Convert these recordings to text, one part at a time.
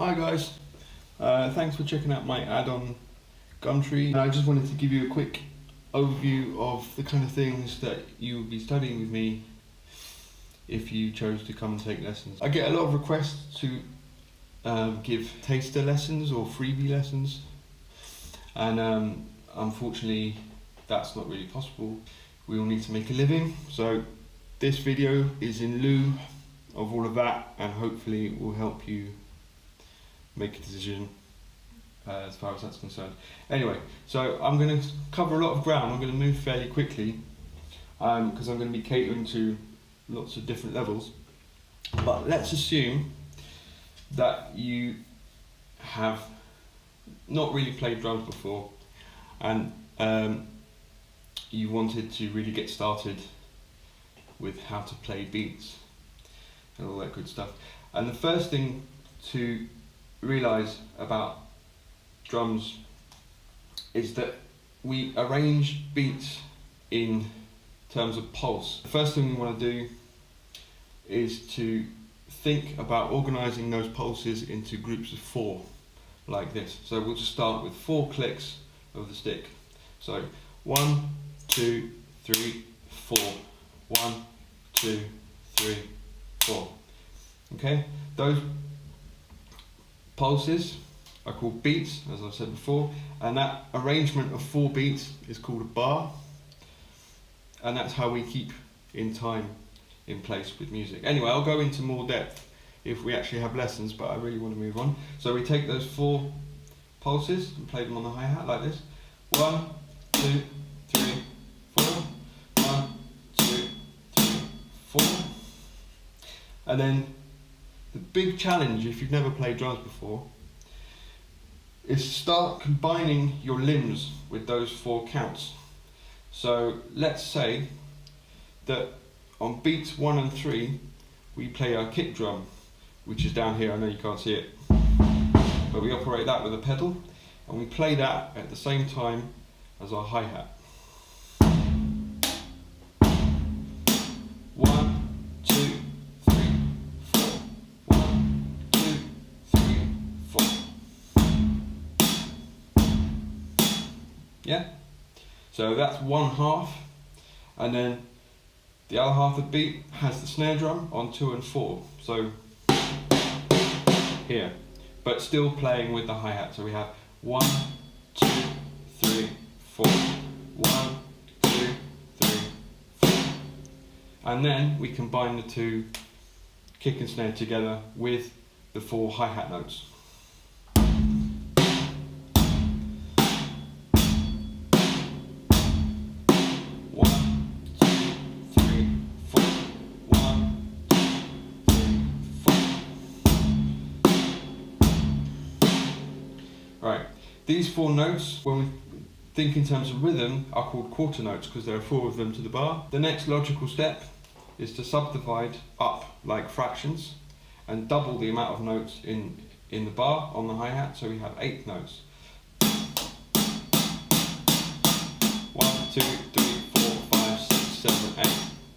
Hi guys, thanks for checking out my ad on Gumtree. I just wanted to give you a quick overview of the kind of things that you will be studying with me if you chose to come and take lessons. I get a lot of requests to give taster lessons or freebie lessons, and unfortunately that's not really possible. We all need to make a living, so this video is in lieu of all of that, and hopefully it will help you make a decision as far as that's concerned. Anyway, so I'm going to cover a lot of ground. I'm going to move fairly quickly because I'm going to be catering to lots of different levels. But let's assume that you have not really played drums before and you wanted to really get started with how to play beats and all that good stuff. And the first thing to realise about drums is that we arrange beats in terms of pulse. The first thing we want to do is to think about organising those pulses into groups of 4, like this. So we'll just start with 4 clicks of the stick. So 1, 2, 3, 4. 1, 2, 3, 4. Okay, those pulses are called beats, as I've said before, and that arrangement of 4 beats is called a bar, and that's how we keep in time in place with music. Anyway, I'll go into more depth if we actually have lessons, but I really want to move on. So we take those 4 pulses and play them on the hi-hat like this. 1, 2, 3, 4. 1, 2, 3, 4. And then the big challenge, if you've never played drums before, is to start combining your limbs with those 4 counts. So let's say that on beats 1 and 3 we play our kick drum, which is down here. I know you can't see it, but we operate that with a pedal, and we play that at the same time as our hi-hat. 1, 2, 3, 4. 1, 2, 3, 4. Yeah? So that's one half, and then the other half of the beat has the snare drum on 2 and 4. So here, but still playing with the hi-hat. So we have 1, 2, 3, 4. 1, 2, 3, 4. And then we combine the 2 kick and snare together with the 4 hi-hat notes. Right, these 4 notes, when we think in terms of rhythm, are called quarter notes because there are 4 of them to the bar. The next logical step is to subdivide up like fractions and double the amount of notes in the bar on the hi-hat, so we have 8 notes. 1, 2, 3, 4, 5, 6, 7, 8.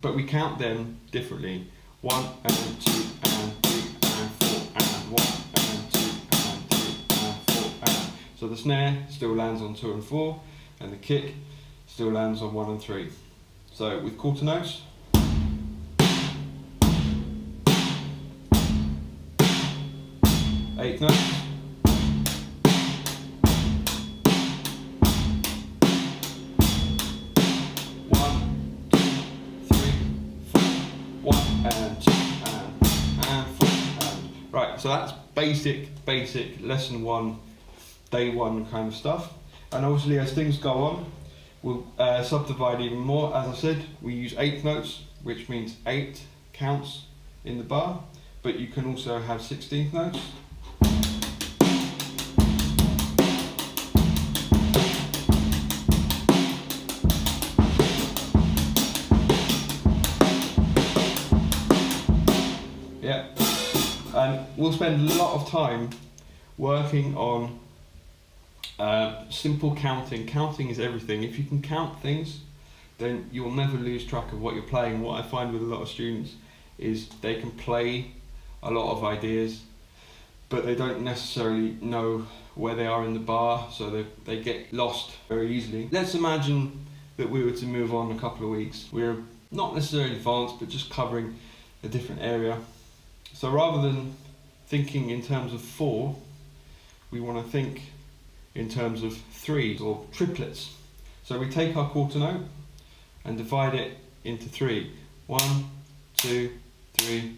But we count them differently. 1 and 2 and 3 and 4 and 1 and 2 and 3 and 4 and. So the snare still lands on 2 and 4, and the kick still lands on 1 and 3. So with quarter notes, eight notes. 1, 2, 3, 4. 1 and 2 and 4 and. Right, so that's basic lesson 1, day 1 kind of stuff. And obviously as things go on, we'll subdivide even more. As I said, we use 8 notes, which means 8 counts in the bar, but you can also have 16th notes. Yeah, and we'll spend a lot of time working on simple counting. Counting is everything. If you can count things, then you'll never lose track of what you're playing. What I find with a lot of students is they can play a lot of ideas, but they don't necessarily know where they are in the bar, so they get lost very easily. Let's imagine that we were to move on a couple of weeks. We're not necessarily advanced, but just covering a different area. So rather than thinking in terms of 4, we want to think in terms of 3s or triplets. So we take our quarter note and divide it into 3. 1, 2, 3,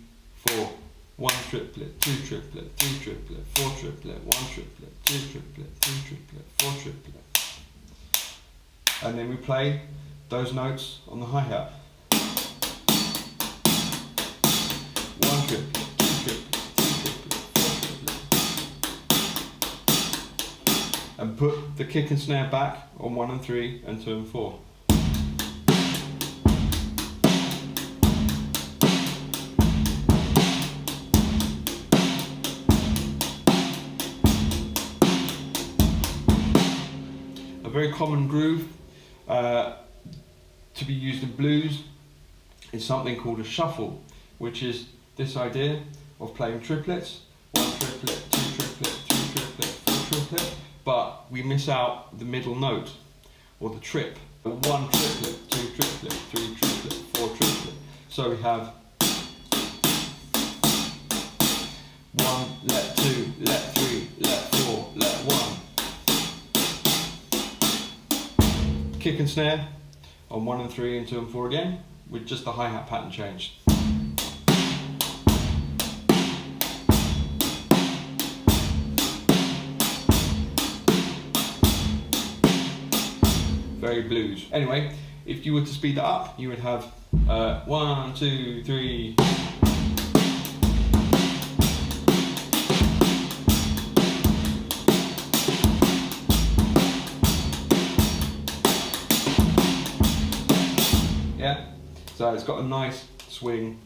4. 1 triplet, 2 triplet, 3 triplet, 4 triplet, 1 triplet, 2 triplet, 3 triplet, 4 triplet. And then we play those notes on the hi-hat. 1 triplet, 2 triplet, 3 triplet, 4 triplet. And put the kick and snare back on 1 and 3 and 2 and 4. A very common groove to be used in blues is something called a shuffle, which is this idea of playing triplets, 1 triplet, 2 triplet, 3 triplet, 4 triplet, but we miss out the middle note, or the trip. 1 triplet, 2 triplet, 3 triplet, 4 triplet. So we have 1, let 2, let 3, let 4, let 1. Kick and snare on 1 and 3 and 2 and 4 again, with just the hi-hat pattern changed. Very blues. Anyway, if you were to speed that up, you would have 1, 2, 3. Yeah, so it's got a nice swing,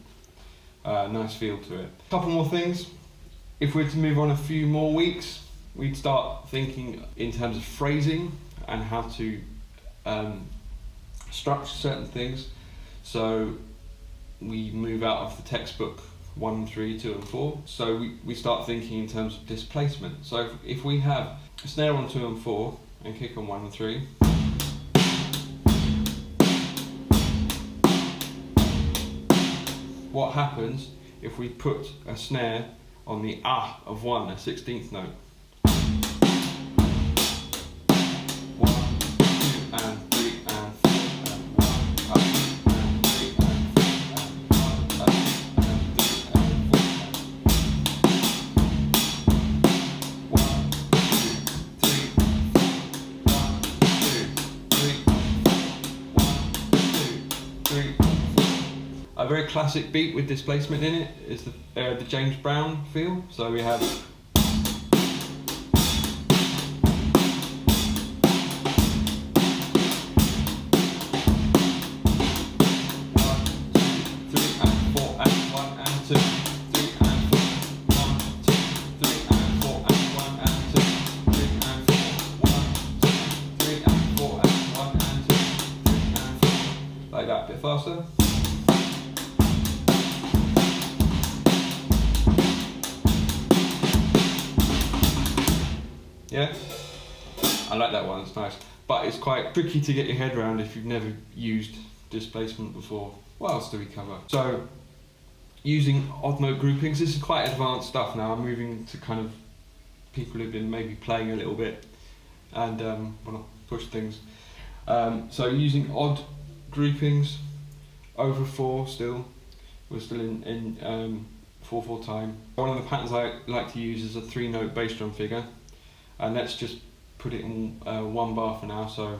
nice feel to it. A couple more things. If we were to move on a few more weeks, we'd start thinking in terms of phrasing and how to structure certain things. So we move out of the textbook 1 and 3, 2 and 4. So we start thinking in terms of displacement. So if we have a snare on 2 and 4 and kick on 1 and 3, what happens if we put a snare on the ah of 1, a 16th note? 1, 2 and 3 and 4 and 1, 2 and 3 and 4 and 1, 2 and 3 and 4 and 1, 2, 3, 1, 2, 3, 1, 2, 3. A very classic beat with displacement in it is the James Brown feel. So we have like that, a bit faster. Yeah, I like that one, it's nice. But it's quite tricky to get your head around if you've never used displacement before. What else do we cover? So, using odd note groupings. This is quite advanced stuff now. I'm moving to kind of people who've been maybe playing a little bit and want to push things. So using odd groupings over 4 still. We're still in 4/4 time. One of the patterns I like to use is a 3-note bass drum figure. And let's just put it in 1 bar for now. So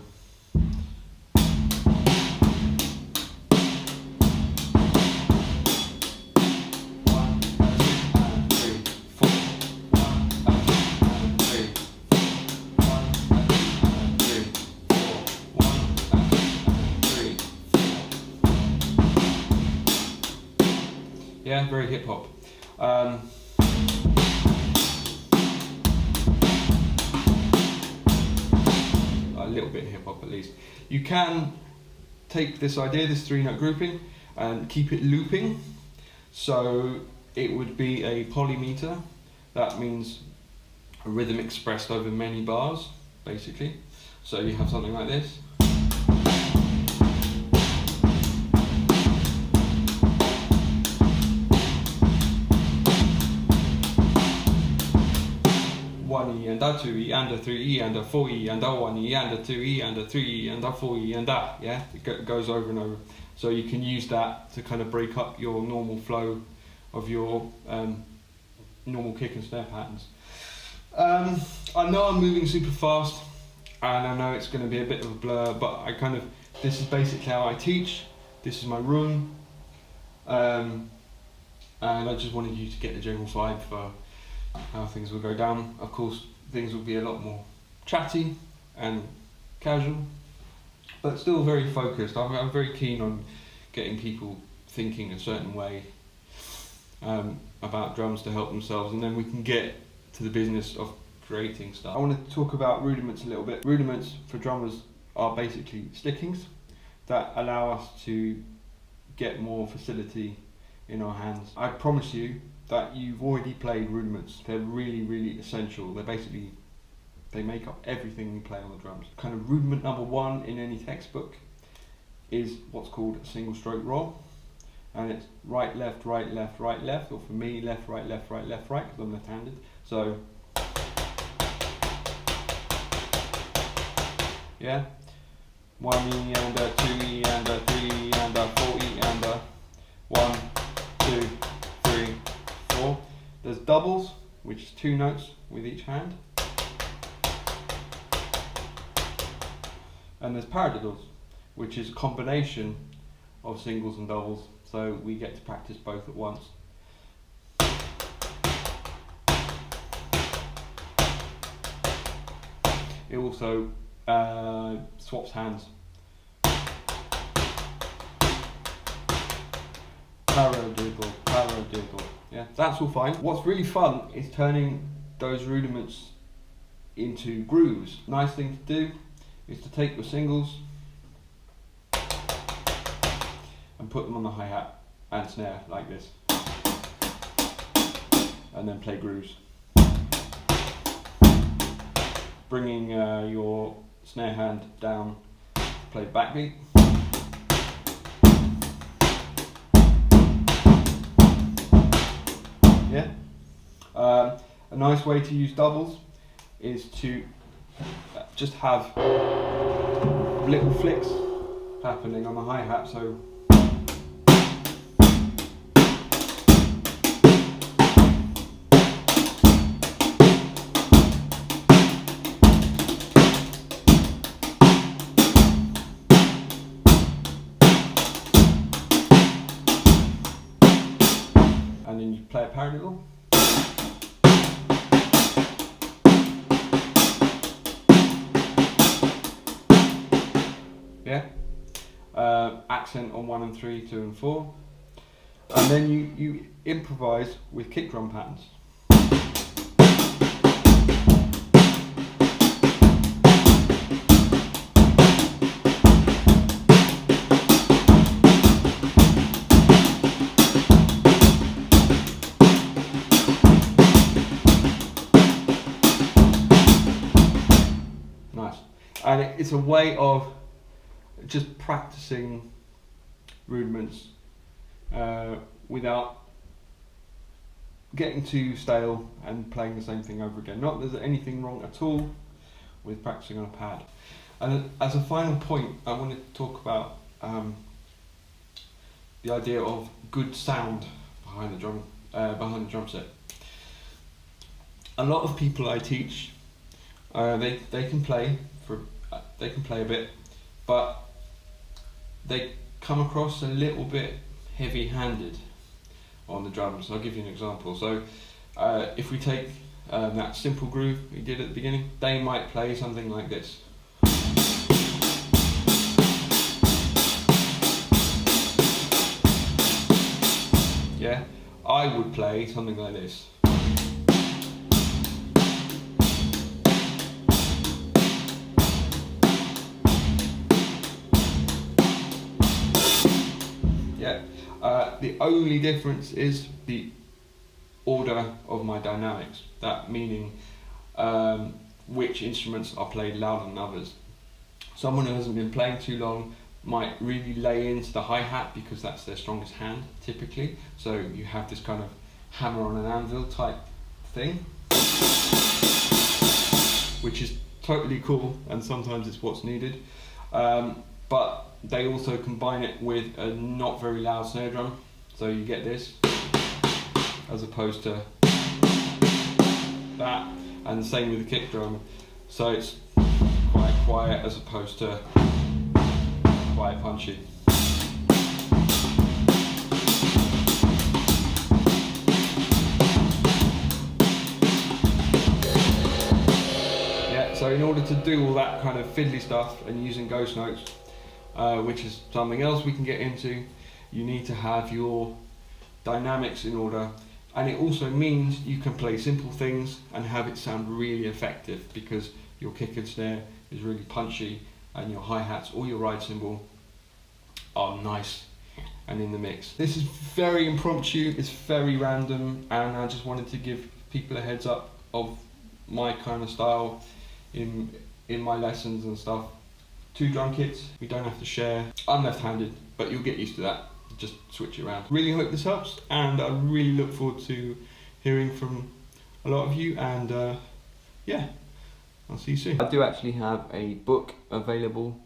yeah, very hip hop. A little bit hip hop at least. You can take this idea, this 3-note grouping, and keep it looping. So it would be a polymeter That means a rhythm expressed over many bars, basically. So you have something like this. One E and a 2 E and a 3 E and a 4 E and a 1 E and a 2 E and a 3 E and a 4 E and that, yeah? It goes over and over. So you can use that to kind of break up your normal flow of your normal kick and snare patterns. I know I'm moving super fast and I know it's going to be a bit of a blur, but this is basically how I teach. This is my room, and I just wanted you to get the general vibe for how things will go down. Of course, things will be a lot more chatty and casual, but still very focused. I'm very keen on getting people thinking a certain way about drums to help themselves, and then we can get to the business of creating stuff. I want to talk about rudiments a little bit. Rudiments for drummers are basically stickings that allow us to get more facility in our hands. I promise you that you've already played rudiments. They're really, really essential. They make up everything we play on the drums. Kind of rudiment number one in any textbook is what's called a single stroke roll. And it's right, left, right, left, right, left, or for me, left, right, left, right, left, right, because I'm left-handed. So, yeah, 1 E and a 2 E and a 3 E and a 4 E and a 1, 2, 3, 4. There's doubles, which is 2 notes with each hand. And there's paradiddles, which is a combination of singles and doubles, so we get to practice both at once. It also swaps hands. Paradiddle, paradiddle. Yeah, that's all fine. What's really fun is turning those rudiments into grooves. Nice thing to do is to take your singles and put them on the hi-hat and snare like this, and then play grooves. Bringing your snare hand down, play backbeat. Yeah. A nice way to use doubles is to just have little flicks happening on the hi-hat. So and then you play a paradiddle. Yeah. Accent on 1 and 3, 2 and 4. And then you improvise with kick drum patterns. Nice. And it's a way of just practicing rudiments without getting too stale and playing the same thing over again. Not that there's anything wrong at all with practicing on a pad. And as a final point, I wanted to talk about the idea of good sound behind the drum set. A lot of people I teach, they can play a bit, but they come across a little bit heavy-handed on the drums. I'll give you an example. So if we take that simple groove we did at the beginning, they might play something like this. Yeah, I would play something like this. Yeah, the only difference is the order of my dynamics. That meaning which instruments are played louder than others. Someone who hasn't been playing too long might really lay into the hi-hat because that's their strongest hand typically. So you have this kind of hammer on an anvil type thing, which is totally cool, and sometimes it's what's needed. But they also combine it with a not very loud snare drum, so you get this as opposed to that, and the same with the kick drum, so it's quite quiet as opposed to quite punchy. Yeah, so in order to do all that kind of fiddly stuff and using ghost notes, which is something else we can get into, you need to have your dynamics in order. And it also means you can play simple things and have it sound really effective because your kick and snare is really punchy and your hi-hats or your ride cymbal are nice and in the mix. This is very impromptu, it's very random, and I just wanted to give people a heads up of my kind of style in my lessons and stuff. 2 drum kits, we don't have to share. I'm left-handed, but you'll get used to that. Just switch it around. Really hope this helps, and I really look forward to hearing from a lot of you, and yeah, I'll see you soon. I do actually have a book available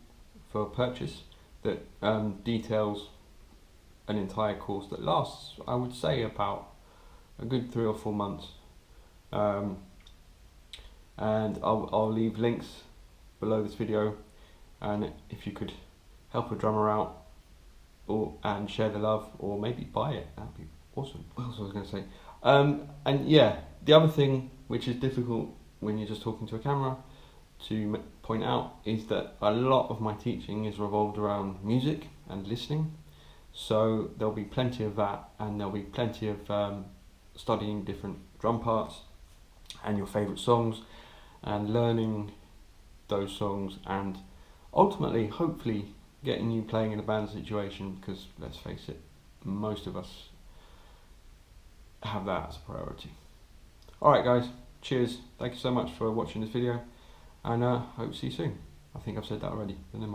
for purchase that details an entire course that lasts, I would say, about a good 3 or 4 months, and I'll leave links below this video, and if you could help a drummer out and share the love, or maybe buy it, that'd be awesome. What else was I going to say? And yeah, the other thing which is difficult when you're just talking to a camera to point out is that a lot of my teaching is revolved around music and listening, so there'll be plenty of that, and there'll be plenty of studying different drum parts and your favourite songs and learning those songs, and ultimately, hopefully, getting you playing in a band situation, because let's face it, most of us have that as a priority. Alright guys, cheers, thank you so much for watching this video, and hope to see you soon. I think I've said that already, but never mind.